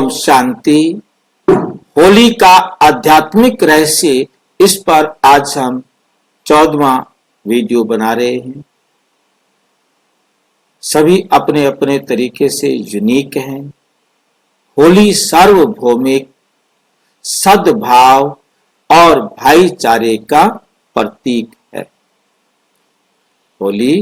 ओम शांति। होली का आध्यात्मिक रहस्य, इस पर आज हम 14वां वीडियो बना रहे हैं। सभी अपने अपने तरीके से यूनिक हैं। होली सार्वभौमिक सद्भाव और भाईचारे का प्रतीक है। होली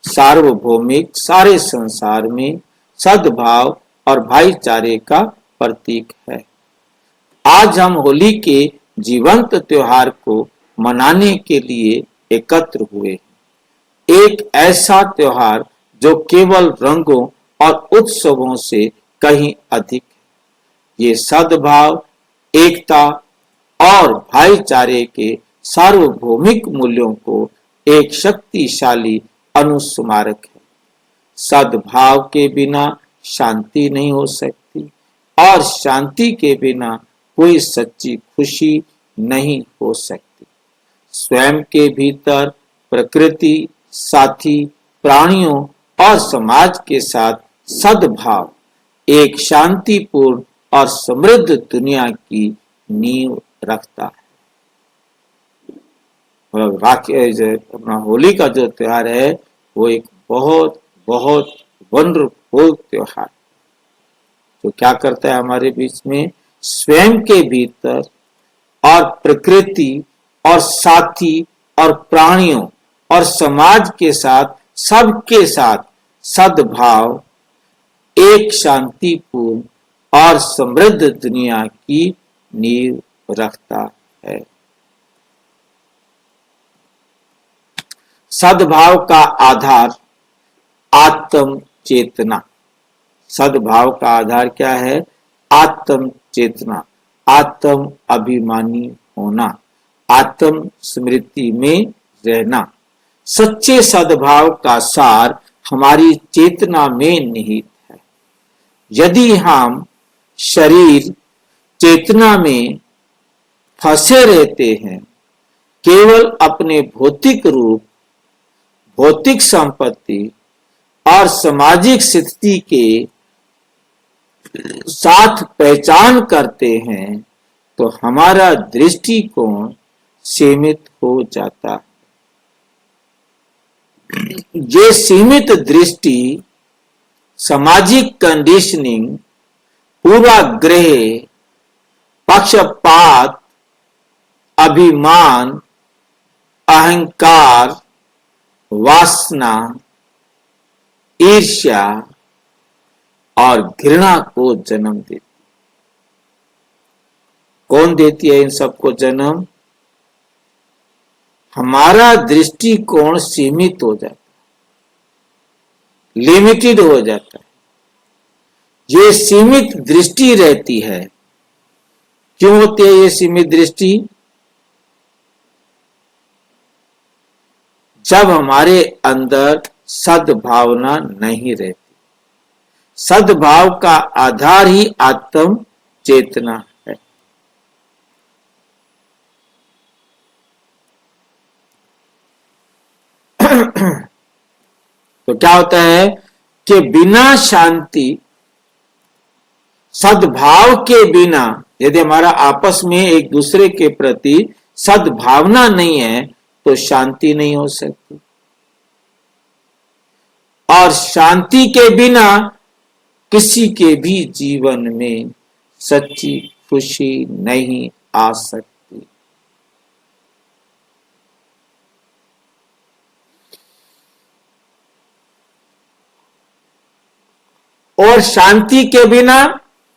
सार्वभौमिक सारे संसार में सद्भाव और भाईचारे का प्रतीक है। आज हम होली के जीवंत त्योहार को मनाने के लिए एकत्र हुए। एक ऐसा त्योहार जो केवल रंगों और उत्सवों से कहीं अधिक है। ये सद्भाव, एकता और भाईचारे के सार्वभौमिक मूल्यों को एक शक्तिशाली अनुस्मारक है। सद्भाव के बिना शांति नहीं हो सकती और शांति के बिना कोई सच्ची खुशी नहीं हो सकती। स्वयं के भीतर प्रकृति, साथी, प्राणियों और समाज के साथ सद्भाव एक शांतिपूर्ण और समृद्ध दुनिया की नींव रखता है। अपना होली का जो त्योहार है वो एक बहुत बहुत वंडरफुल त्योहार जो क्या करता है, हमारे बीच में स्वयं के भीतर और प्रकृति और साथी और प्राणियों और समाज के साथ सबके साथ सद्भाव एक शांतिपूर्ण और समृद्ध दुनिया की नींव रखता है। सद्भाव का आधार आत्म चेतना। सद्भाव का आधार क्या है? आत्म चेतना, आत्म अभिमानी होना, आत्म स्मृति में रहना। सच्चे सद्भाव का सार हमारी चेतना में निहित है। यदि हम शरीर चेतना में फंसे रहते हैं, केवल अपने भौतिक रूप, भौतिक संपत्ति और सामाजिक स्थिति के साथ पहचान करते हैं, तो हमारा दृष्टिकोण सीमित हो जाता है। ये सीमित दृष्टि, सामाजिक कंडीशनिंग, पूर्वाग्रह, पक्षपात, अभिमान, अहंकार, वासना, ईर्ष्या और घृणा को जन्म देती। कौन देती है इन सबको जन्म? हमारा दृष्टिकोण सीमित हो जाता है, लिमिटेड हो जाता है। ये सीमित दृष्टि रहती है। क्यों होती है ये सीमित दृष्टि? जब हमारे अंदर सद्भावना नहीं रहती। सद्भाव का आधार ही आत्म चेतना है। तो क्या होता है कि बिना शांति, सद्भाव के बिना, यदि हमारा आपस में एक दूसरे के प्रति सद्भावना नहीं है तो शांति नहीं हो सकती। और शांति के बिना किसी के भी जीवन में सच्ची खुशी नहीं आ सकती। और शांति के बिना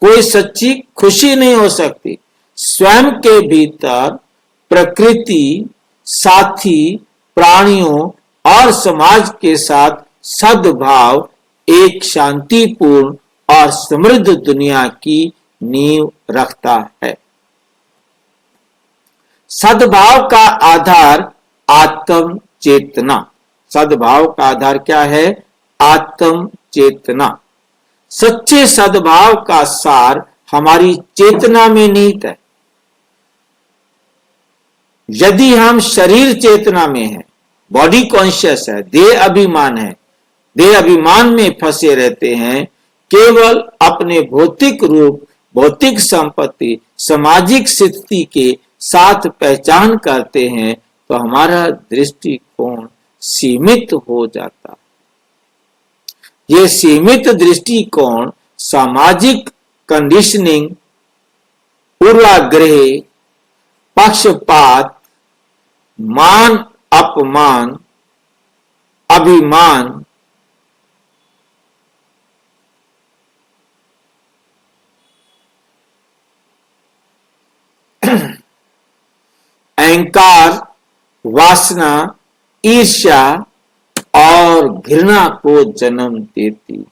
कोई सच्ची खुशी नहीं हो सकती। स्वयं के भीतर प्रकृति, साथी, प्राणियों और समाज के साथ सद्भाव एक शांतिपूर्ण और समृद्ध दुनिया की नींव रखता है। सद्भाव का आधार आत्म चेतना। सद्भाव का आधार क्या है? आत्म चेतना। सच्चे सद्भाव का सार हमारी चेतना में निहित है। यदि हम शरीर चेतना में हैं, बॉडी कॉन्शियस है, देह अभिमान है, देह अभिमान में फंसे रहते हैं, केवल अपने भौतिक रूप, भौतिक संपत्ति, सामाजिक स्थिति के साथ पहचान करते हैं तो हमारा दृष्टिकोण सीमित हो जाता। ये सीमित दृष्टिकोण सामाजिक कंडीशनिंग, पूर्वाग्रह, पक्षपात, मान अपमान, अभिमान, अहंकार, वासना, ईर्ष्या और घृणा को जन्म देती।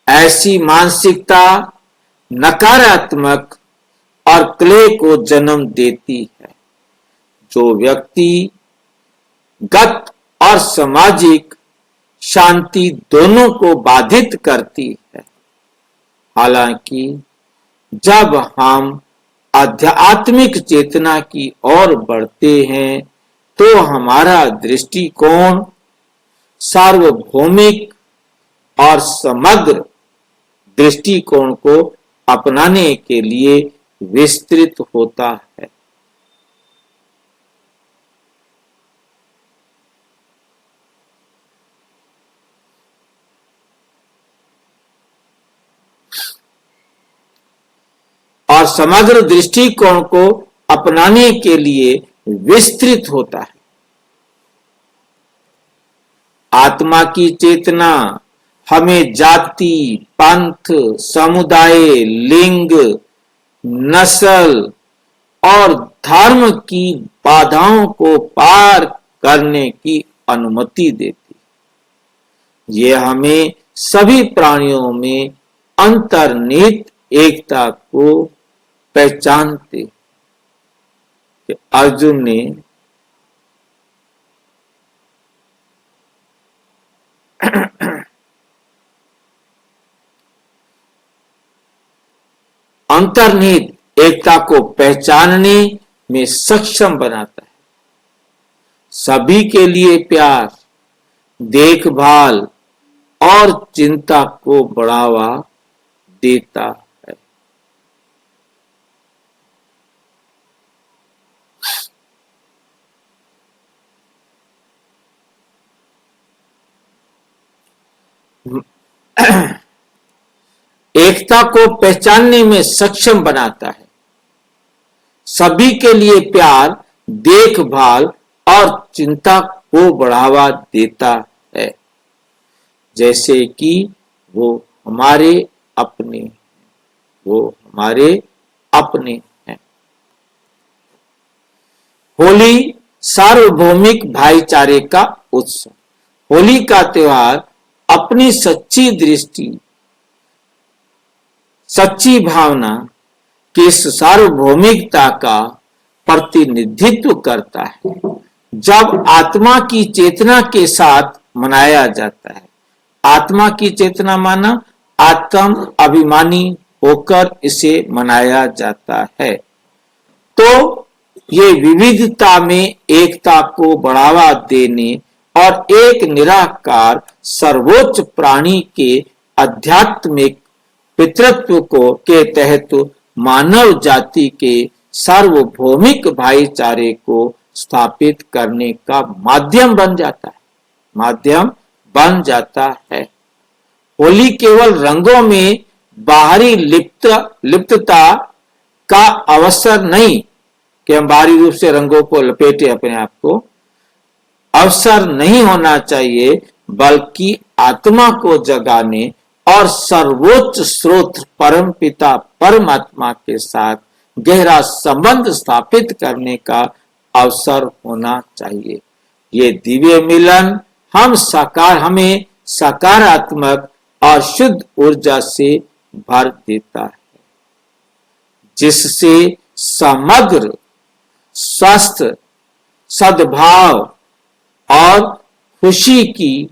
ऐसी मानसिकता नकारात्मक और क्लेह को जन्म देती है, जो व्यक्ति गत और सामाजिक शांति दोनों को बाधित करती है। हालांकि जब हम आध्यात्मिक चेतना की ओर बढ़ते हैं तो हमारा दृष्टिकोण सार्वभौमिक और समग्र दृष्टिकोण को अपनाने के लिए विस्तृत होता है। और समग्र दृष्टिकोण को अपनाने के लिए विस्तृत होता है। आत्मा की चेतना हमें जाति, पंथ, समुदाय, लिंग, नस्ल और धर्म की बाधाओं को पार करने की अनुमति देती है। यह हमें सभी प्राणियों में अंतर्निहित एकता को पहचानते कि अर्जुन ने अंतर्निहित एकता को पहचानने में सक्षम बनाता है। सभी के लिए प्यार, देखभाल और चिंता को बढ़ावा देता है। एकता को पहचानने में सक्षम बनाता है, सभी के लिए प्यार, देखभाल और चिंता को बढ़ावा देता है, जैसे कि वो हमारे अपने हैं। होली सार्वभौमिक भाईचारे का उत्सव। होली का त्योहार अपनी सच्ची दृष्टि, सच्ची भावना की इस सार्वभौमिकता का प्रतिनिधित्व करता है। जब आत्मा की चेतना के साथ मनाया जाता है, आत्मा की चेतना माना आत्म अभिमानी होकर इसे मनाया जाता है, तो ये विविधता में एकता को बढ़ावा देने और एक निराकार सर्वोच्च प्राणी के आध्यात्मिक पितृत्व को के तहत मानव जाति के सार्वभौमिक भाईचारे को स्थापित करने का माध्यम बन जाता है। होली केवल रंगों में बाहरी लिप्तता का अवसर नहीं कि हम बाहरी रूप से रंगों को लपेटे अपने आप को, अवसर नहीं होना चाहिए, बल्कि आत्मा को जगाने और सर्वोच्च स्रोत परम पिता परमात्मा के साथ गहरा संबंध स्थापित करने का अवसर होना चाहिए। ये दिव्य मिलन हमें सकारात्मक और शुद्ध ऊर्जा से भर देता है, जिससे समग्र स्वास्थ्य, सद्भाव और खुशी की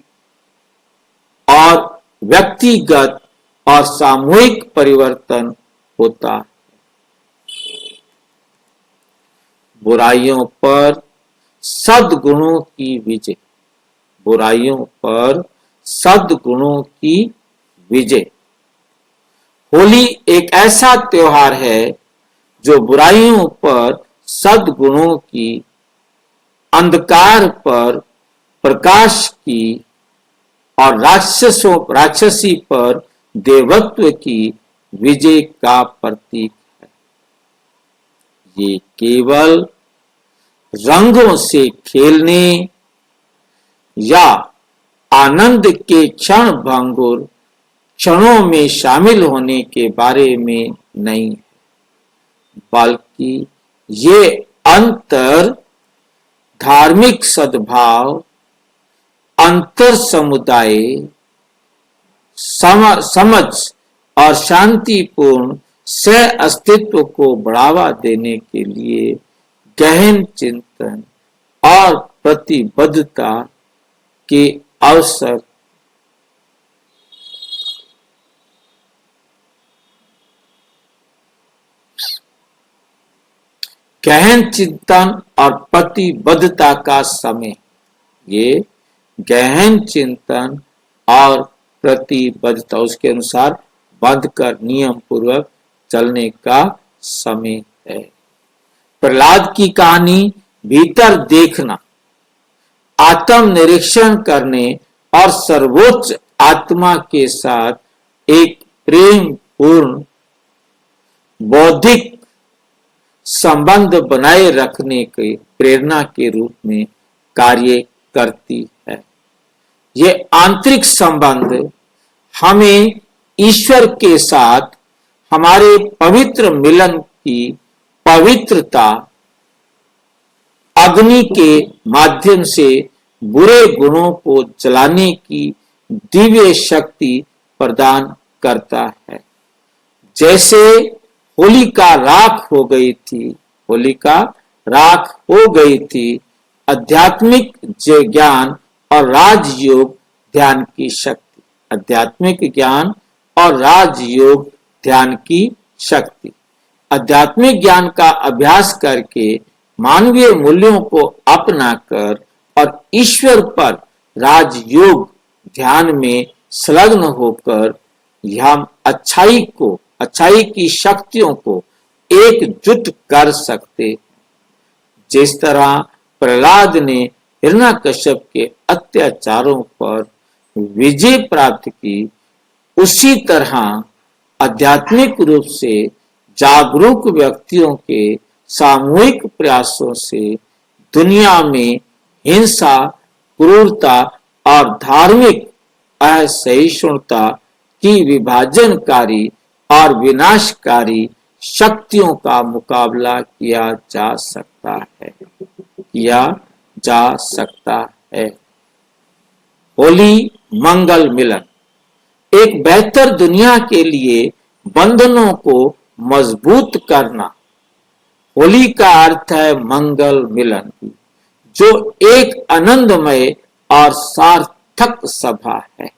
और व्यक्तिगत और सामूहिक परिवर्तन होता है। बुराइयों पर सद्गुणों की विजय, बुराइयों पर सद्गुणों की विजय। होली एक ऐसा त्योहार है जो बुराइयों पर सद्गुणों की, अंधकार पर प्रकाश की और राक्षसी पर देवत्व की विजय का प्रतीक है। ये केवल रंगों से खेलने या आनंद के क्षण भंगुर क्षणों में शामिल होने के बारे में नहीं, बल्कि ये अंतर धार्मिक सद्भाव, अंतर समुदाय समझ और शांतिपूर्ण सह अस्तित्व को बढ़ावा देने के लिए गहन चिंतन और प्रतिबद्धता के अवसर गहन चिंतन और प्रतिबद्धता का समय, ये गहन चिंतन और प्रतिबद्धता, उसके अनुसार बांधकर नियम पूर्वक चलने का समय है। प्रहलाद की कहानी भीतर देखना, आत्म निरीक्षण करने और सर्वोच्च आत्मा के साथ एक प्रेम पूर्ण बौद्धिक संबंध बनाए रखने की प्रेरणा के रूप में कार्य करती है। ये आंतरिक संबंध हमें ईश्वर के साथ हमारे पवित्र मिलन की पवित्रता, अग्नि के माध्यम से बुरे गुणों को जलाने की दिव्य शक्ति प्रदान करता है। जैसे होलिका राख हो गई थी, होलिका राख हो गई थी, आध्यात्मिक ज्ञान और राजयोग ध्यान की शक्ति, आध्यात्मिक ज्ञान और राजयोग ध्यान की शक्ति। आध्यात्मिक ज्ञान का अभ्यास करके मानवीय मूल्यों को अपनाकर और ईश्वर पर राजयोग ध्यान में संलग्न होकर हम अच्छाई की शक्तियों को एकजुट कर सकते। जिस तरह प्रहलाद ने हिरण्यकश्यप के अत्याचारों पर विजय प्राप्त की, उसी तरह आध्यात्मिक रूप से जागरूक व्यक्तियों के सामूहिक प्रयासों से दुनिया में हिंसा, क्रूरता और धार्मिक असहिष्णुता की विभाजनकारी और विनाशकारी शक्तियों का मुकाबला किया जा सकता है। होली मंगल मिलन, एक बेहतर दुनिया के लिए बंधनों को मजबूत करना। होली का अर्थ है मंगल मिलन, जो एक आनंदमय और सार्थक सभा है,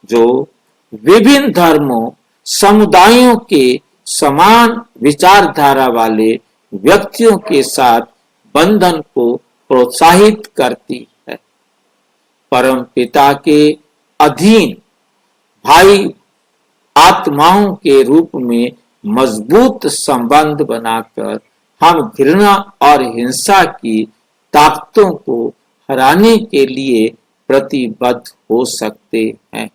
जो विभिन्न धर्मों, समुदायों के समान विचारधारा वाले व्यक्तियों के साथ बंधन को प्रोत्साहित करती है। परम पिता के अधीन भाई आत्माओं के रूप में मजबूत संबंध बनाकर हम घृणा और हिंसा की ताकतों को हराने के लिए प्रतिबद्ध हो सकते हैं।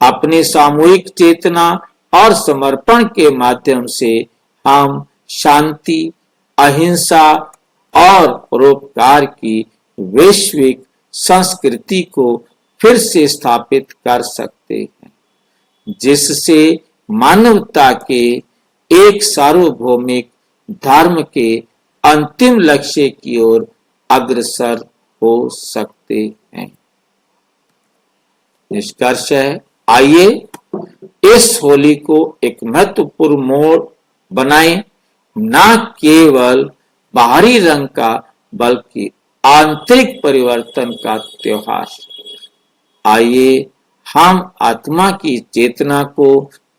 अपने सामूहिक चेतना और समर्पण के माध्यम से हम शांति, अहिंसा और परोपकार की वैश्विक संस्कृति को फिर से स्थापित कर सकते हैं, जिससे मानवता के एक सार्वभौमिक धर्म के अंतिम लक्ष्य की ओर अग्रसर हो सकते हैं। निष्कर्ष है, आइए इस होली को एक महत्वपूर्ण मोड़ बनाएं, न केवल बाहरी रंग का बल्कि आंतरिक परिवर्तन का त्योहार। आइए हम आत्मा की चेतना को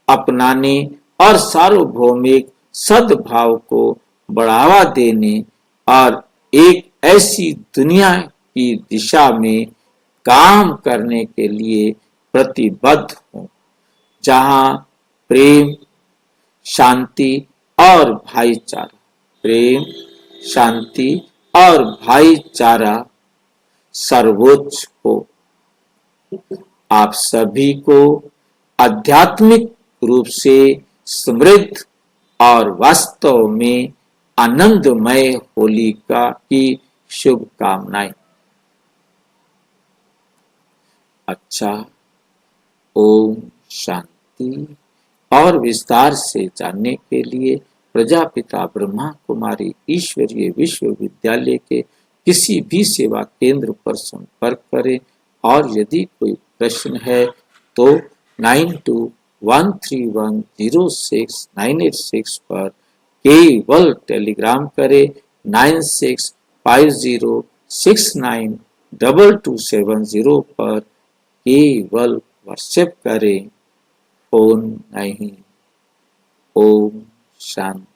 अपनाने और सार्वभौमिक सद्भाव को बढ़ावा देने और एक ऐसी दुनिया की दिशा में काम करने के लिए प्रतिबद्ध हूं जहां प्रेम, शांति और भाईचारा, प्रेम, शांति और भाईचारा सर्वोच्च हो। आप सभी को आध्यात्मिक रूप से समृद्ध और वास्तव में आनंदमय होलिका की शुभकामनाएं। अच्छा, ओम शांति। और विस्तार से जानने के लिए प्रजापिता ब्रह्मा कुमारी ईश्वरीय विश्वविद्यालय के किसी भी सेवा केंद्र पर संपर्क करें और यदि कोई प्रश्न है तो 9213106986 पर केवल टेलीग्राम करें। 9650692270 पर केवल व्हाट्सएप करें, फोन नहीं। ओम शांति।